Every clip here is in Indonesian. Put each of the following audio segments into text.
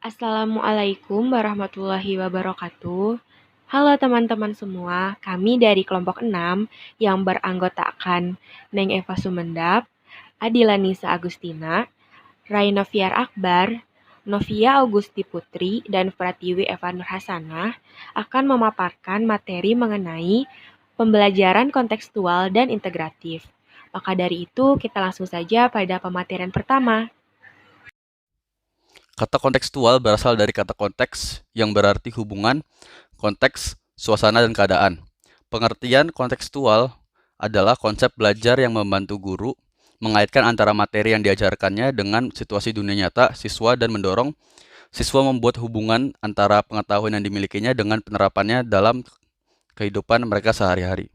Assalamualaikum warahmatullahi wabarakatuh. Halo teman-teman semua, kami dari kelompok 6 yang beranggotakan Neng Eva Sumendap, Adila Nisa Agustina, Rainoviar Akbar, Novia Augusti Putri, dan Pratiwi Eva Nurhasanah akan memaparkan materi mengenai pembelajaran kontekstual dan integratif. Maka dari itu, kita langsung saja pada pematerian pertama. Kata kontekstual berasal dari kata konteks yang berarti hubungan, konteks, suasana, dan keadaan. Pengertian kontekstual adalah konsep belajar yang membantu guru mengaitkan antara materi yang diajarkannya dengan situasi dunia nyata siswa dan mendorong siswa membuat hubungan antara pengetahuan yang dimilikinya dengan penerapannya dalam kehidupan mereka sehari-hari.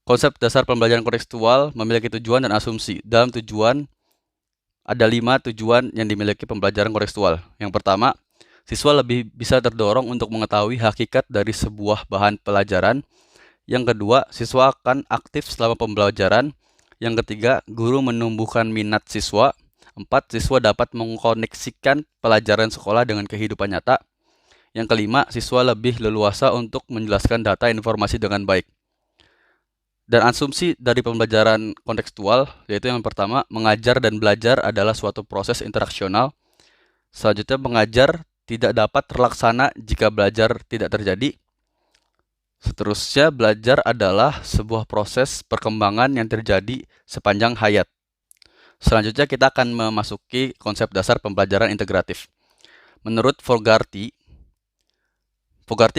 Konsep dasar pembelajaran kontekstual memiliki tujuan dan asumsi. Dalam tujuan, ada 5 tujuan yang dimiliki pembelajaran kontekstual. Yang pertama, siswa lebih bisa terdorong untuk mengetahui hakikat dari sebuah bahan pelajaran. Yang kedua, siswa akan aktif selama pembelajaran. Yang ketiga, guru menumbuhkan minat siswa. 4. Siswa dapat mengkoneksikan pelajaran sekolah dengan kehidupan nyata. Yang kelima, siswa lebih leluasa untuk menjelaskan data informasi dengan baik. Dan asumsi dari pembelajaran kontekstual, yaitu yang pertama, mengajar dan belajar adalah suatu proses interaksional. Selanjutnya, mengajar tidak dapat terlaksana jika belajar tidak terjadi. Seterusnya, belajar adalah sebuah proses perkembangan yang terjadi sepanjang hayat. Selanjutnya, kita akan memasuki konsep dasar pembelajaran integratif. Menurut Fogarty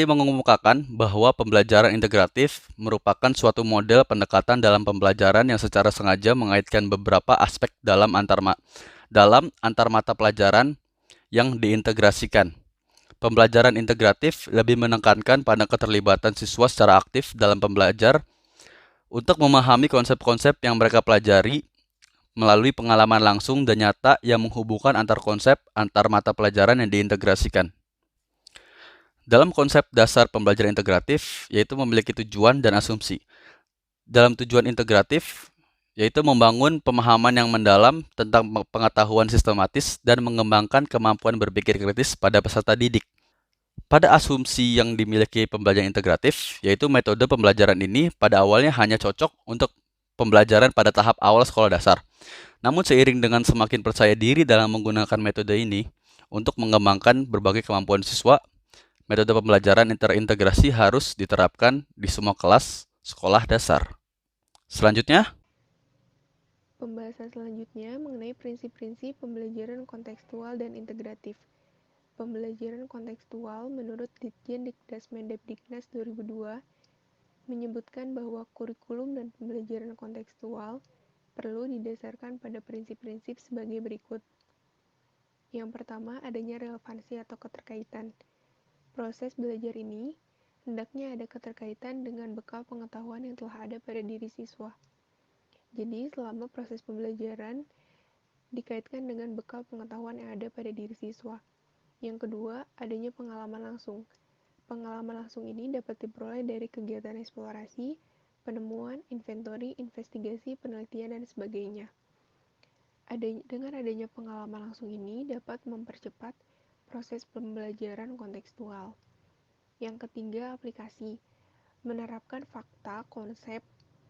mengemukakan bahwa pembelajaran integratif merupakan suatu model pendekatan dalam pembelajaran yang secara sengaja mengaitkan beberapa aspek dalam antar mata pelajaran yang diintegrasikan. Pembelajaran integratif lebih menekankan pada keterlibatan siswa secara aktif dalam pembelajar untuk memahami konsep-konsep yang mereka pelajari melalui pengalaman langsung dan nyata yang menghubungkan antar konsep antar mata pelajaran yang diintegrasikan. Dalam konsep dasar pembelajaran integratif, yaitu memiliki tujuan dan asumsi. Dalam tujuan integratif, yaitu membangun pemahaman yang mendalam tentang pengetahuan sistematis dan mengembangkan kemampuan berpikir kritis pada peserta didik. Pada asumsi yang dimiliki pembelajaran integratif, yaitu metode pembelajaran ini pada awalnya hanya cocok untuk pembelajaran pada tahap awal sekolah dasar. Namun seiring dengan semakin percaya diri dalam menggunakan metode ini untuk mengembangkan berbagai kemampuan siswa, metode pembelajaran terintegrasi harus diterapkan di semua kelas sekolah dasar. Selanjutnya, Pembahasan selanjutnya mengenai prinsip-prinsip pembelajaran kontekstual dan integratif. Pembelajaran kontekstual menurut Ditjen Dikdasmendepdiknas 2002 menyebutkan bahwa kurikulum dan pembelajaran kontekstual perlu didasarkan pada prinsip-prinsip sebagai berikut. Yang pertama, adanya relevansi atau keterkaitan. Proses belajar ini hendaknya ada keterkaitan dengan bekal pengetahuan yang telah ada pada diri siswa. Jadi, selama proses pembelajaran dikaitkan dengan bekal pengetahuan yang ada pada diri siswa. Yang kedua, adanya pengalaman langsung. Pengalaman langsung ini dapat diperoleh dari kegiatan eksplorasi, penemuan, inventori, investigasi, penelitian, dan sebagainya. Dengan adanya pengalaman langsung ini dapat mempercepat proses pembelajaran kontekstual. Yang ketiga, aplikasi. Menerapkan fakta, konsep,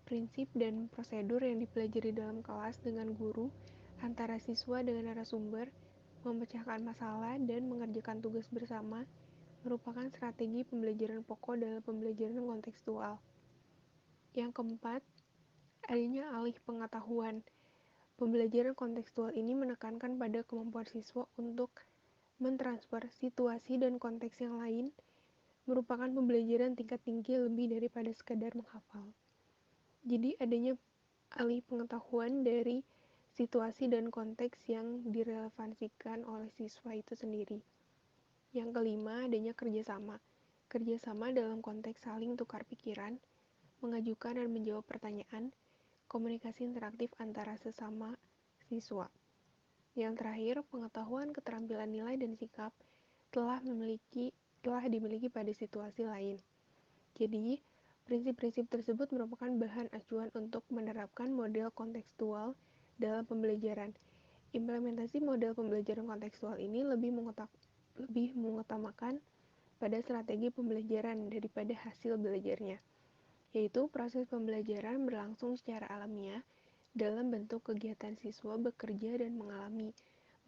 prinsip, dan prosedur yang dipelajari dalam kelas dengan guru, antara siswa dengan narasumber, memecahkan masalah, dan mengerjakan tugas bersama merupakan strategi pembelajaran pokok dalam pembelajaran kontekstual. Yang keempat, adanya alih pengetahuan. Pembelajaran kontekstual ini menekankan pada kemampuan siswa untuk mentransfer situasi dan konteks yang lain, merupakan pembelajaran tingkat tinggi lebih daripada sekadar menghafal. Jadi adanya alih pengetahuan dari situasi dan konteks yang direlevansikan oleh siswa itu sendiri. Yang kelima, adanya kerjasama. Kerjasama dalam konteks saling tukar pikiran, mengajukan dan menjawab pertanyaan, komunikasi interaktif antara sesama siswa. Yang terakhir, pengetahuan, keterampilan nilai, dan sikap telah dimiliki pada situasi lain. Jadi, prinsip-prinsip tersebut merupakan bahan acuan untuk menerapkan model kontekstual dalam pembelajaran. Implementasi model pembelajaran kontekstual ini lebih mengutamakan pada strategi pembelajaran daripada hasil belajarnya, yaitu proses pembelajaran berlangsung secara alamiah dalam bentuk kegiatan siswa bekerja dan mengalami,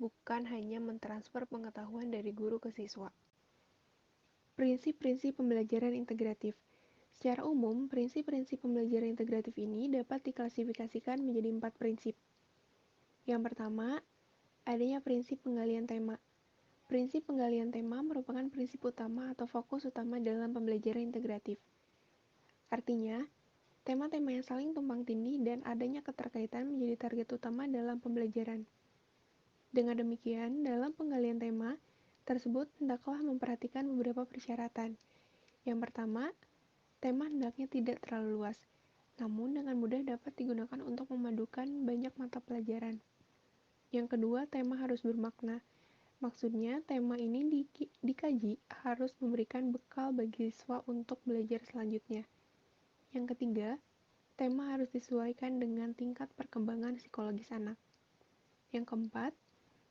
bukan hanya mentransfer pengetahuan dari guru ke siswa. Prinsip-prinsip pembelajaran integratif. Secara umum, prinsip-prinsip pembelajaran integratif ini dapat diklasifikasikan menjadi 4 prinsip. Yang pertama, adanya prinsip penggalian tema. Prinsip penggalian tema merupakan prinsip utama atau fokus utama dalam pembelajaran integratif. Artinya, tema-tema yang saling tumpang tindih dan adanya keterkaitan menjadi target utama dalam pembelajaran. Dengan demikian, dalam penggalian tema tersebut hendaklah memperhatikan beberapa persyaratan. Yang pertama, tema hendaknya tidak terlalu luas, namun dengan mudah dapat digunakan untuk memadukan banyak mata pelajaran. Yang kedua, tema harus bermakna. Maksudnya, tema ini dikaji harus memberikan bekal bagi siswa untuk belajar selanjutnya. Yang ketiga, tema harus disesuaikan dengan tingkat perkembangan psikologis anak. Yang keempat,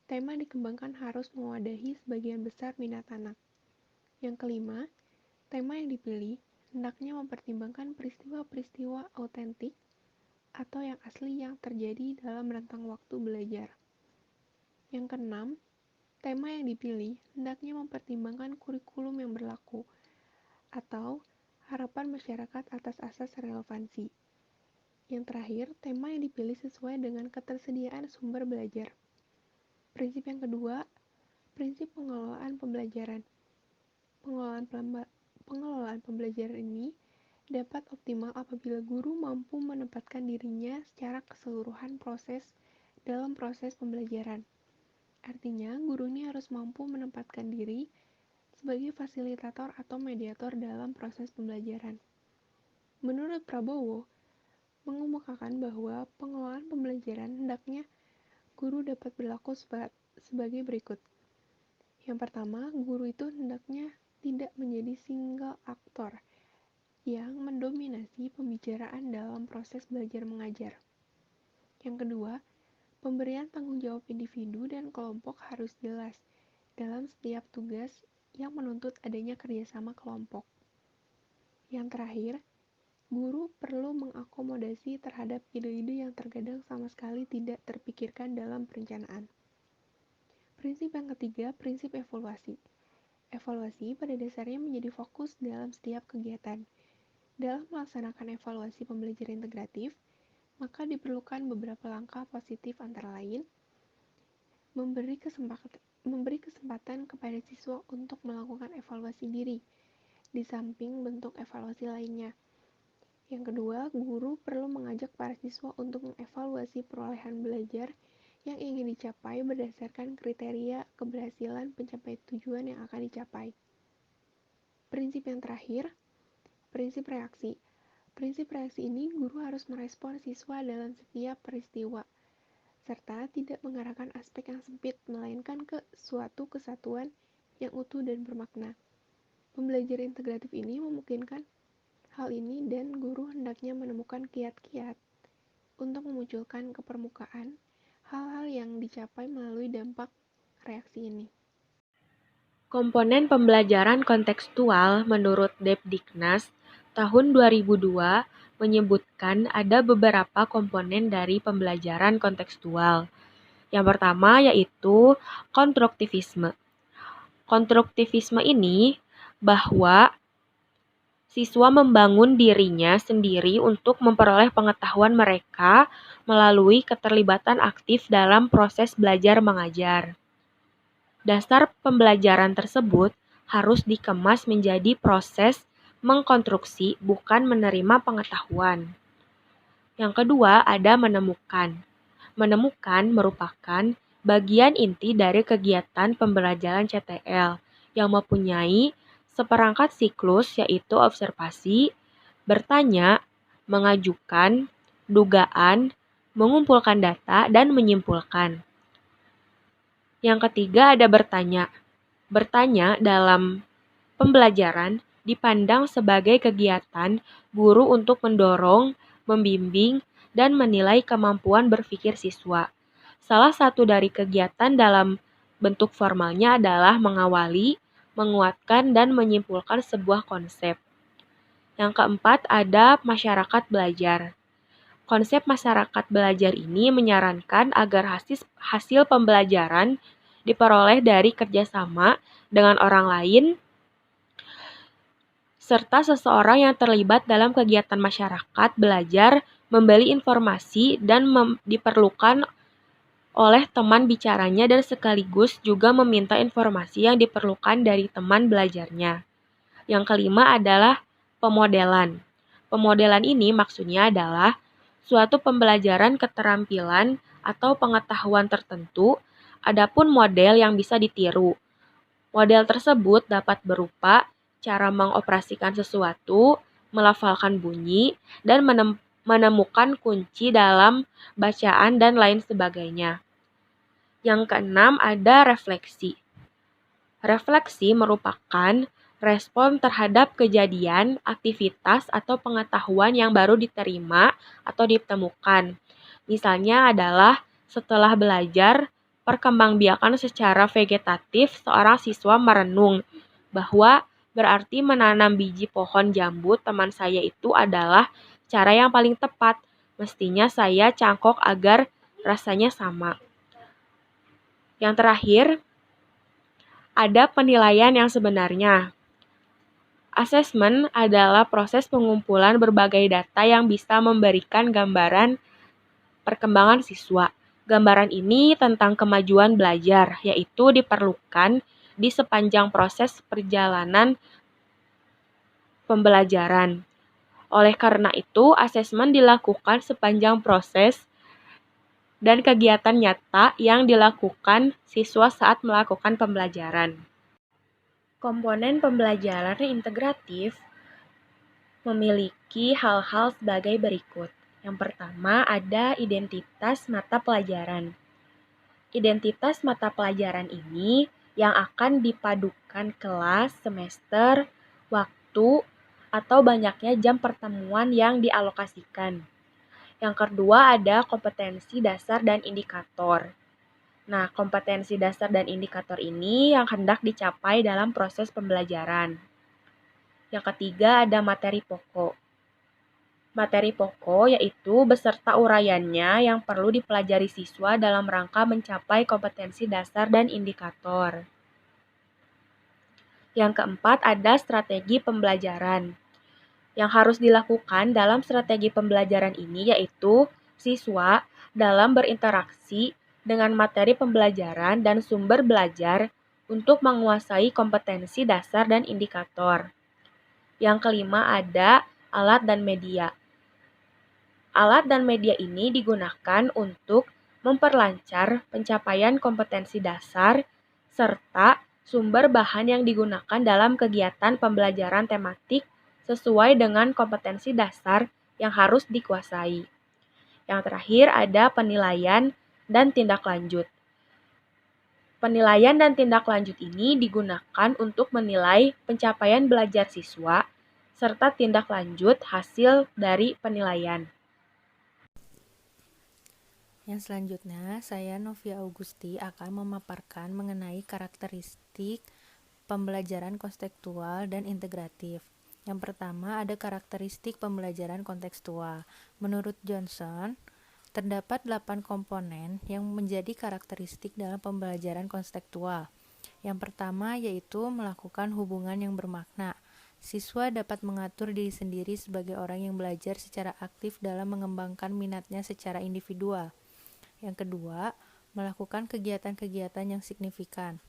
tema dikembangkan harus mewadahi sebagian besar minat anak. Yang kelima, tema yang dipilih hendaknya mempertimbangkan peristiwa-peristiwa autentik atau yang asli yang terjadi dalam rentang waktu belajar. Yang keenam, tema yang dipilih hendaknya mempertimbangkan kurikulum yang berlaku atau harapan masyarakat atas asas relevansi. Yang terakhir, tema yang dipilih sesuai dengan ketersediaan sumber belajar. Prinsip yang kedua, prinsip pengelolaan pembelajaran. Pengelolaan pembelajaran ini dapat optimal apabila guru mampu menempatkan dirinya secara keseluruhan dalam proses pembelajaran. Artinya, guru ini harus mampu menempatkan diri sebagai fasilitator atau mediator dalam proses pembelajaran. Menurut Prabowo, mengemukakan bahwa pengelolaan pembelajaran hendaknya guru dapat berlaku sebagai berikut. Yang pertama, guru itu hendaknya tidak menjadi single aktor yang mendominasi pembicaraan dalam proses belajar mengajar. Yang kedua, pemberian tanggung jawab individu dan kelompok harus jelas dalam setiap tugas yang menuntut adanya kerjasama kelompok. Yang terakhir, guru perlu mengakomodasi terhadap ide-ide yang terkadang sama sekali tidak terpikirkan dalam perencanaan. Prinsip yang ketiga, prinsip evaluasi. Evaluasi pada dasarnya menjadi fokus dalam setiap kegiatan. Dalam melaksanakan evaluasi pembelajaran integratif, maka diperlukan beberapa langkah positif antara lain, memberi kesempatan kepada siswa untuk melakukan evaluasi diri, di samping bentuk evaluasi lainnya. Yang kedua, guru perlu mengajak para siswa untuk mengevaluasi perolehan belajar yang ingin dicapai berdasarkan kriteria keberhasilan pencapaian tujuan yang akan dicapai. Prinsip yang terakhir, prinsip reaksi. Prinsip reaksi ini guru harus merespon siswa dalam setiap peristiwa, serta tidak mengarahkan aspek yang sempit, melainkan ke suatu kesatuan yang utuh dan bermakna. Pembelajaran integratif ini memungkinkan hal ini dan guru hendaknya menemukan kiat-kiat untuk memunculkan ke permukaan hal-hal yang dicapai melalui dampak reaksi ini. Komponen pembelajaran kontekstual menurut Depdiknas tahun 2002 menyebutkan ada beberapa komponen dari pembelajaran kontekstual. Yang pertama yaitu konstruktivisme. Konstruktivisme ini bahwa siswa membangun dirinya sendiri untuk memperoleh pengetahuan mereka melalui keterlibatan aktif dalam proses belajar mengajar. Dasar pembelajaran tersebut harus dikemas menjadi proses mengkonstruksi, bukan menerima pengetahuan. Yang kedua ada menemukan. Menemukan merupakan bagian inti dari kegiatan pembelajaran CTL yang mempunyai seperangkat siklus yaitu observasi, bertanya, mengajukan, dugaan, mengumpulkan data, dan menyimpulkan. Yang ketiga ada bertanya. Bertanya dalam pembelajaran dipandang sebagai kegiatan guru untuk mendorong, membimbing, dan menilai kemampuan berpikir siswa, Salah satu dari kegiatan dalam bentuk formalnya adalah mengawali, menguatkan, dan menyimpulkan sebuah konsep. Yang keempat ada masyarakat belajar. Konsep masyarakat belajar ini menyarankan agar hasil pembelajaran diperoleh dari kerjasama dengan orang lain serta seseorang yang terlibat dalam kegiatan masyarakat belajar membeli informasi dan diperlukan oleh teman bicaranya dan sekaligus juga meminta informasi yang diperlukan dari teman belajarnya. Yang kelima adalah pemodelan. Pemodelan ini maksudnya adalah suatu pembelajaran keterampilan atau pengetahuan tertentu, adapun model yang bisa ditiru. Model tersebut dapat berupa cara mengoperasikan sesuatu, melafalkan bunyi, dan menemukan kunci dalam bacaan dan lain sebagainya. Yang keenam ada refleksi. Refleksi merupakan respon terhadap kejadian, aktivitas, atau pengetahuan yang baru diterima atau ditemukan. Misalnya adalah setelah belajar perkembangbiakan secara vegetatif, seorang siswa merenung bahwa berarti menanam biji pohon jambu teman saya itu adalah cara yang paling tepat. Mestinya saya cangkok agar rasanya sama. Yang terakhir, ada penilaian yang sebenarnya. Asesmen adalah proses pengumpulan berbagai data yang bisa memberikan gambaran perkembangan siswa. Gambaran ini tentang kemajuan belajar, yaitu diperlukan di sepanjang proses perjalanan pembelajaran. Oleh karena itu, asesmen dilakukan sepanjang proses dan kegiatan nyata yang dilakukan siswa saat melakukan pembelajaran. Komponen pembelajaran integratif memiliki hal-hal sebagai berikut. Yang pertama ada identitas mata pelajaran. Identitas mata pelajaran ini yang akan dipadukan kelas, semester, waktu, atau banyaknya jam pertemuan yang dialokasikan. Yang kedua ada kompetensi dasar dan indikator. Nah, kompetensi dasar dan indikator ini yang hendak dicapai dalam proses pembelajaran. Yang ketiga ada materi pokok. Materi pokok yaitu beserta uraiannya yang perlu dipelajari siswa dalam rangka mencapai kompetensi dasar dan indikator. Yang keempat ada strategi pembelajaran. Yang harus dilakukan dalam strategi pembelajaran ini yaitu siswa dalam berinteraksi dengan materi pembelajaran dan sumber belajar untuk menguasai kompetensi dasar dan indikator. Yang kelima ada alat dan media. Alat dan media ini digunakan untuk memperlancar pencapaian kompetensi dasar serta sumber bahan yang digunakan dalam kegiatan pembelajaran tematik sesuai dengan kompetensi dasar yang harus dikuasai. Yang terakhir ada penilaian dan tindak lanjut. Penilaian dan tindak lanjut ini digunakan untuk menilai pencapaian belajar siswa serta tindak lanjut hasil dari penilaian. Yang selanjutnya, saya Novia Augusti akan memaparkan mengenai karakteristik pembelajaran konstekstual dan integratif. Yang pertama ada karakteristik pembelajaran kontekstual. Menurut Johnson, terdapat 8 komponen yang menjadi karakteristik dalam pembelajaran kontekstual. Yang pertama yaitu melakukan hubungan yang bermakna. Siswa dapat mengatur diri sendiri sebagai orang yang belajar secara aktif dalam mengembangkan minatnya secara individual. Yang kedua, melakukan kegiatan-kegiatan yang signifikan.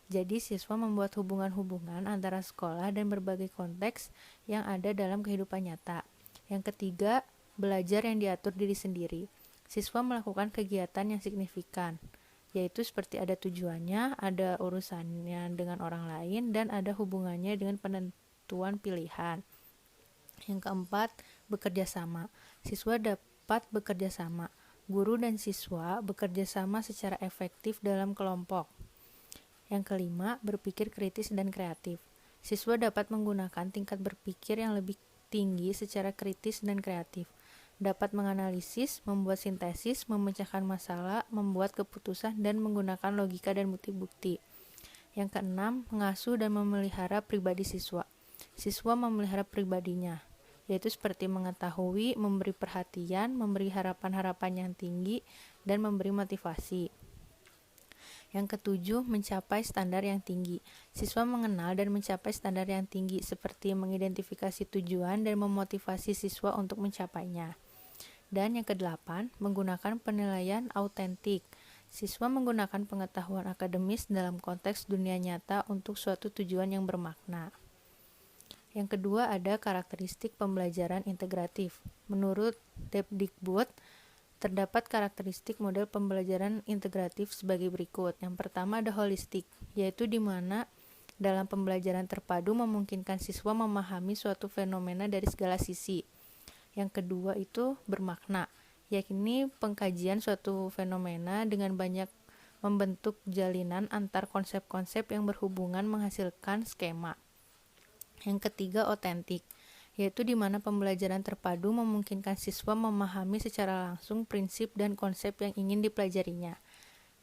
Jadi, siswa membuat hubungan-hubungan antara sekolah dan berbagai konteks yang ada dalam kehidupan nyata. Yang ketiga, belajar yang diatur diri sendiri. Siswa melakukan kegiatan yang signifikan, yaitu seperti ada tujuannya, ada urusannya dengan orang lain, dan ada hubungannya dengan penentuan pilihan. Yang keempat, bekerja sama. Siswa dapat bekerja sama. Guru dan siswa bekerja sama secara efektif dalam kelompok. Yang kelima, berpikir kritis dan kreatif. Siswa dapat menggunakan tingkat berpikir yang lebih tinggi secara kritis dan kreatif. dapat menganalisis, membuat sintesis, memecahkan masalah, membuat keputusan, dan menggunakan logika dan bukti-bukti. Yang keenam, mengasuh dan memelihara pribadi siswa. Siswa memelihara pribadinya, yaitu seperti mengetahui, memberi perhatian, memberi harapan-harapan yang tinggi, dan memberi motivasi. Yang ketujuh, mencapai standar yang tinggi. Siswa mengenal dan mencapai standar yang tinggi, seperti mengidentifikasi tujuan dan memotivasi siswa untuk mencapainya. Dan yang kedelapan, menggunakan penilaian autentik. Siswa menggunakan pengetahuan akademis dalam konteks dunia nyata untuk suatu tujuan yang bermakna. Yang kedua ada karakteristik pembelajaran integratif. Menurut Depdikbud, terdapat karakteristik model pembelajaran integratif sebagai berikut. Yang pertama ada holistik, yaitu di mana dalam pembelajaran terpadu memungkinkan siswa memahami suatu fenomena dari segala sisi. Yang kedua itu bermakna, yakni pengkajian suatu fenomena dengan banyak membentuk jalinan antar konsep-konsep yang berhubungan menghasilkan skema. Yang ketiga otentik, yaitu di mana pembelajaran terpadu memungkinkan siswa memahami secara langsung prinsip dan konsep yang ingin dipelajarinya.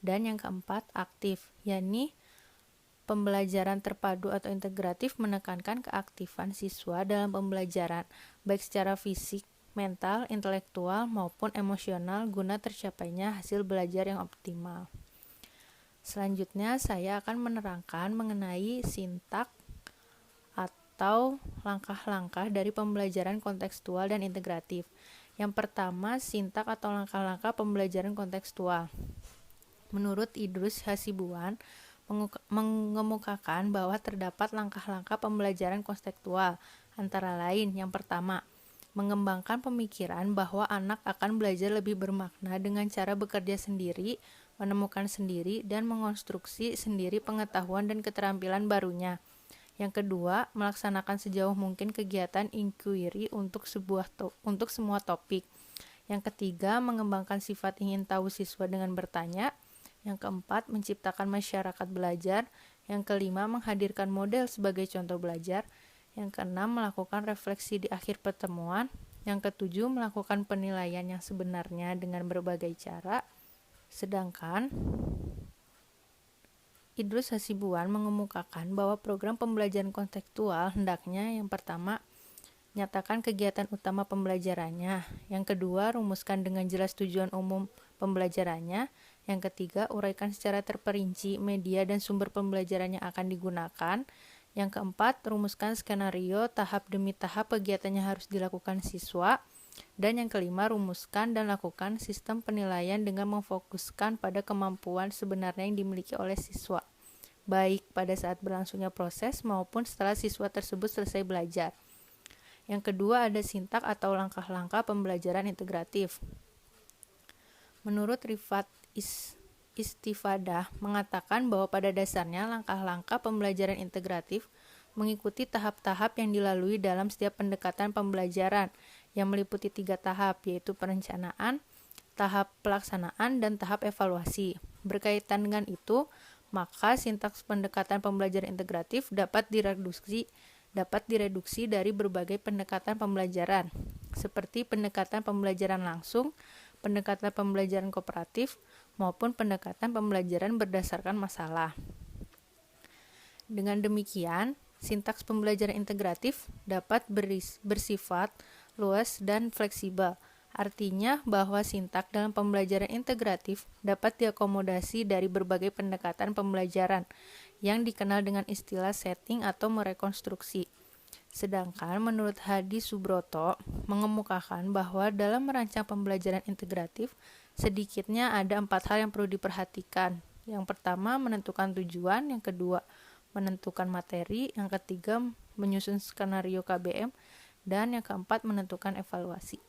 Dan yang keempat aktif, yakni pembelajaran terpadu atau integratif menekankan keaktifan siswa dalam pembelajaran, baik secara fisik, mental, intelektual, maupun emosional guna tercapainya hasil belajar yang optimal. Selanjutnya, saya akan menerangkan mengenai sintak atau langkah-langkah dari pembelajaran kontekstual dan integratif. Yang pertama, sintak atau langkah-langkah pembelajaran kontekstual. Menurut Idrus Hasibuan, mengemukakan bahwa terdapat langkah-langkah pembelajaran kontekstual, antara lain yang pertama, mengembangkan pemikiran bahwa anak akan belajar lebih bermakna dengan cara bekerja sendiri, menemukan sendiri, dan mengonstruksi sendiri pengetahuan dan keterampilan barunya. Yang kedua, melaksanakan sejauh mungkin kegiatan inquiry untuk semua topik. Yang ketiga, mengembangkan sifat ingin tahu siswa dengan bertanya. Yang keempat, menciptakan masyarakat belajar. Yang kelima, menghadirkan model sebagai contoh belajar. Yang keenam, melakukan refleksi di akhir pertemuan. Yang ketujuh, melakukan penilaian yang sebenarnya dengan berbagai cara. Sedangkan Idrus Hasibuan mengemukakan bahwa program pembelajaran kontekstual hendaknya yang pertama, nyatakan kegiatan utama pembelajarannya. Yang kedua, rumuskan dengan jelas tujuan umum pembelajarannya. Yang ketiga, uraikan secara terperinci media dan sumber pembelajaran yang akan digunakan. Yang keempat, rumuskan skenario tahap demi tahap kegiatannya harus dilakukan siswa. Dan yang kelima, rumuskan dan lakukan sistem penilaian dengan memfokuskan pada kemampuan sebenarnya yang dimiliki oleh siswa, baik pada saat berlangsungnya proses maupun setelah siswa tersebut selesai belajar. Yang kedua ada sintak atau langkah-langkah pembelajaran integratif. Menurut Rifat Istifadah mengatakan bahwa pada dasarnya langkah-langkah pembelajaran integratif mengikuti tahap-tahap yang dilalui dalam setiap pendekatan pembelajaran yang meliputi 3 tahap, yaitu perencanaan, tahap pelaksanaan, dan tahap evaluasi. Berkaitan dengan itu, maka sintaks pendekatan pembelajaran integratif dapat direduksi dari berbagai pendekatan pembelajaran, seperti pendekatan pembelajaran langsung, pendekatan pembelajaran kooperatif, maupun pendekatan pembelajaran berdasarkan masalah. Dengan demikian, sintaks pembelajaran integratif dapat bersifat luas dan fleksibel. Artinya bahwa sintak dalam pembelajaran integratif dapat diakomodasi dari berbagai pendekatan pembelajaran yang dikenal dengan istilah setting atau merekonstruksi. Sedangkan menurut Hadi Subroto mengemukakan bahwa dalam merancang pembelajaran integratif sedikitnya ada 4 hal yang perlu diperhatikan. Yang pertama, menentukan tujuan. Yang kedua, menentukan materi. Yang ketiga, menyusun skenario KBM. Dan yang keempat, menentukan evaluasi.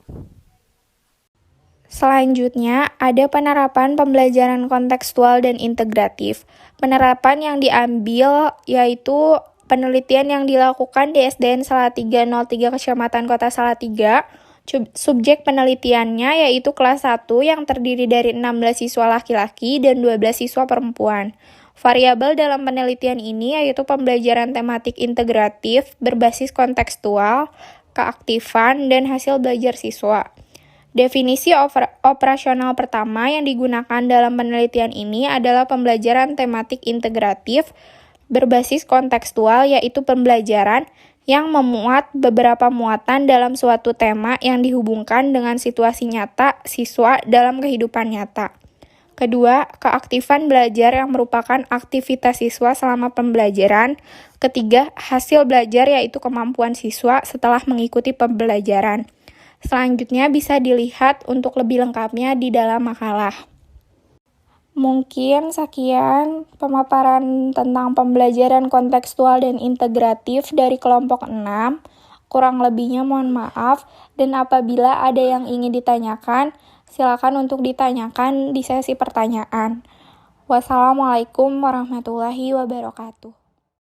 Selanjutnya, ada penerapan pembelajaran kontekstual dan integratif. Penerapan yang diambil yaitu penelitian yang dilakukan di SDN Salatiga 03 Kecamatan Kota Salatiga. Subjek penelitiannya yaitu kelas 1 yang terdiri dari 16 siswa laki-laki dan 12 siswa perempuan. Variabel dalam penelitian ini yaitu pembelajaran tematik integratif berbasis kontekstual, keaktifan, dan hasil belajar siswa. Definisi operasional pertama yang digunakan dalam penelitian ini adalah pembelajaran tematik integratif berbasis kontekstual, yaitu pembelajaran yang memuat beberapa muatan dalam suatu tema yang dihubungkan dengan situasi nyata siswa dalam kehidupan nyata. Kedua, keaktifan belajar yang merupakan aktivitas siswa selama pembelajaran. Ketiga, hasil belajar yaitu kemampuan siswa setelah mengikuti pembelajaran. Selanjutnya bisa dilihat untuk lebih lengkapnya di dalam makalah. Mungkin sekian pemaparan tentang pembelajaran kontekstual dan integratif dari kelompok 6. Kurang lebihnya mohon maaf, dan apabila ada yang ingin ditanyakan, silakan untuk ditanyakan di sesi pertanyaan. Wassalamualaikum warahmatullahi wabarakatuh.